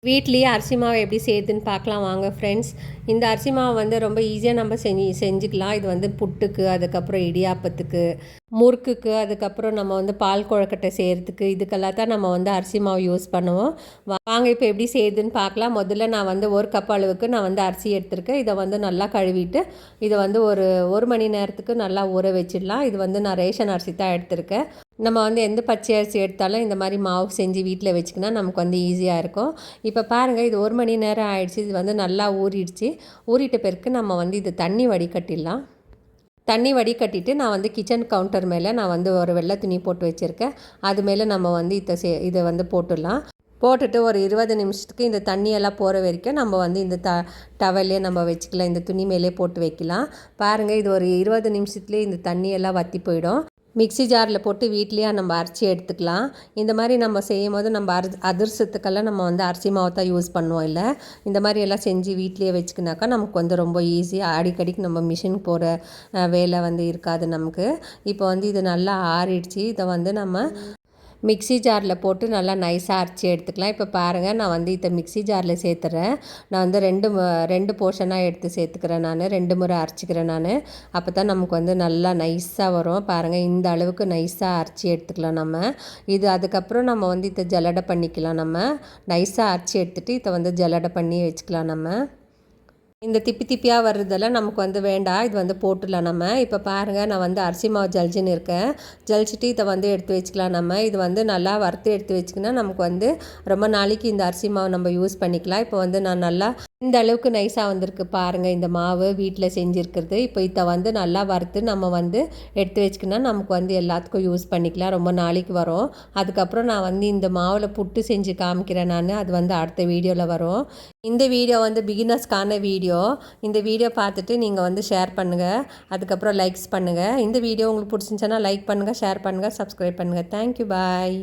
வீட்லேயே அரிசி மாவு எப்படி செய்யுதுன்னு பார்க்கலாம் வாங்க ஃப்ரெண்ட்ஸ். இந்த அரிசி மாவு வந்து ரொம்ப ஈஸியாக நம்ம செஞ்சுக்கலாம். இது வந்து புட்டுக்கு, அதுக்கப்புறம் இடியாப்பத்துக்கு, முறுக்குக்கு, அதுக்கப்புறம் நம்ம வந்து பால் கொழுக்கட்டை செய்கிறதுக்கு, இதுக்கெல்லாம் தான் நம்ம வந்து அரிசி மாவு யூஸ் பண்ணுவோம். வாங்க இப்போ எப்படி செய்யுதுன்னு பார்க்கலாம். முதல்ல நான் வந்து 1 கப் அளவுக்கு நான் வந்து அரிசி எடுத்திருக்கேன். இதை வந்து நல்லா கழுவிட்டு இதை வந்து ஒரு மணி நேரத்துக்கு நல்லா ஊற வச்சிடலாம். இது வந்து நான் ரேஷன் அரிசி தான் எடுத்திருக்கேன். நம்ம வந்து எந்த பச்சை அரிசி எடுத்தாலும் இந்த மாதிரி மாவு செஞ்சு வீட்டில் வச்சுக்கினா நமக்கு வந்து ஈஸியாக இருக்கும். இப்போ பாருங்கள், இது 1 மணி நேரம் ஆயிடுச்சு. இது வந்து நல்லா ஊறிடுச்சு. ஊறிட்ட பிறகு நம்ம வந்து இது தண்ணி வடிகட்டிடலாம். தண்ணி வடிகட்டிட்டு நான் வந்து கிச்சன் கவுண்டர் மேலே நான் வந்து ஒரு வெள்ளை துணி போட்டு வச்சுருக்கேன். அது மேலே நம்ம வந்து இதை வந்து போட்டுடலாம். போட்டுட்டு ஒரு 20 நிமிஷத்துக்கு இந்த தண்ணியெல்லாம் போகிற வரைக்கும் நம்ம வந்து இந்த டவல்லே நம்ம வச்சுக்கலாம். இந்த துணி மேலே போட்டு வைக்கலாம். பாருங்கள், இது ஒரு 20 நிமிஷத்துலேயே இந்த தண்ணியெல்லாம் வற்றி போயிடும். மிக்ஸி ஜாரில் போட்டு வீட்லேயே நம்ம அரைச்சி எடுத்துக்கலாம். இந்த மாதிரி நம்ம செய்யும் போது நம்ம அதிரசத்துக்கெல்லாம் நம்ம வந்து அரிசி மாவு தான் யூஸ் பண்ணுவோம். இல்லை, இந்த மாதிரி எல்லாம் செஞ்சு வீட்லேயே வச்சுக்கினாக்கா நமக்கு வந்து ரொம்ப ஈஸியாக அடிக்கடிக்கு நம்ம மிஷின் போகிற வேலை வந்து இருக்காது நமக்கு. இப்போ வந்து இது நல்லா ஆறிடுச்சு. இதை வந்து நம்ம மிக்ஸி ஜாரில் போட்டு நல்லா நைஸாக அரைச்சி எடுத்துக்கலாம். இப்போ பாருங்கள், நான் வந்து இதை மிக்ஸி ஜாரில் சேர்த்துறேன். நான் வந்து ரெண்டு போர்ஷனாக எடுத்து சேர்த்துக்கிறேன். நான் 2 முறை அரைச்சிக்கிறேன். நான் அப்போ தான் நமக்கு வந்து நல்லா நைஸாக வரும். பாருங்கள், இந்த அளவுக்கு நைஸாக அரைச்சி எடுத்துக்கலாம் நம்ம. இது அதுக்கப்புறம் நம்ம வந்து இதை ஜல்லடை பண்ணிக்கலாம். நம்ம நைஸாக அரைச்சி எடுத்துகிட்டு இதை வந்து ஜல்லடை பண்ணி வச்சுக்கலாம். நம்ம இந்த திப்பியாக வர்றதெல்லாம் நமக்கு வந்து வேண்டாம். இது வந்து போட்டுடலாம் நம்ம. இப்போ பாருங்கள், நான் வந்து அரிசி மாவு ஜலிச்சுன்னு இருக்கேன். ஜலிச்சுட்டு இதை வந்து எடுத்து வச்சுக்கலாம் நம்ம. இது வந்து நல்லா வறுத்து எடுத்து வச்சுக்கினா நமக்கு வந்து ரொம்ப நாளைக்கு இந்த அரிசி மாவு நம்ம யூஸ் பண்ணிக்கலாம். இப்போ வந்து நான் நல்லா இந்த அளவுக்கு நைஸாக வந்திருக்கு பாருங்கள், இந்த மாவு வீட்டில் செஞ்சுருக்கிறது. இப்போ இதை வந்து நல்லா வறுத்து நம்ம வந்து எடுத்து வச்சுக்கினா நமக்கு வந்து எல்லாத்துக்கும் யூஸ் பண்ணிக்கலாம். ரொம்ப நாளைக்கு வரும். அதுக்கப்புறம் நான் வந்து இந்த மாவில் புட்டு செஞ்சு காமிக்கிறேன் நான். அது வந்து அடுத்த வீடியோவில் வரும். இந்த வீடியோ வந்து பிகினர்ஸ்க்கான வீடியோ. இந்த வீடியோ பார்த்துட்டு நீங்கள் வந்து ஷேர் பண்ணுங்கள், அதுக்கப்புறம் லைக்ஸ் பண்ணுங்கள். இந்த வீடியோ உங்களுக்கு பிடிச்சிருந்துச்சுன்னா லைக் பண்ணுங்கள், ஷேர் பண்ணுங்கள், சப்ஸ்கிரைப் பண்ணுங்கள். தேங்க்யூ, பாய்.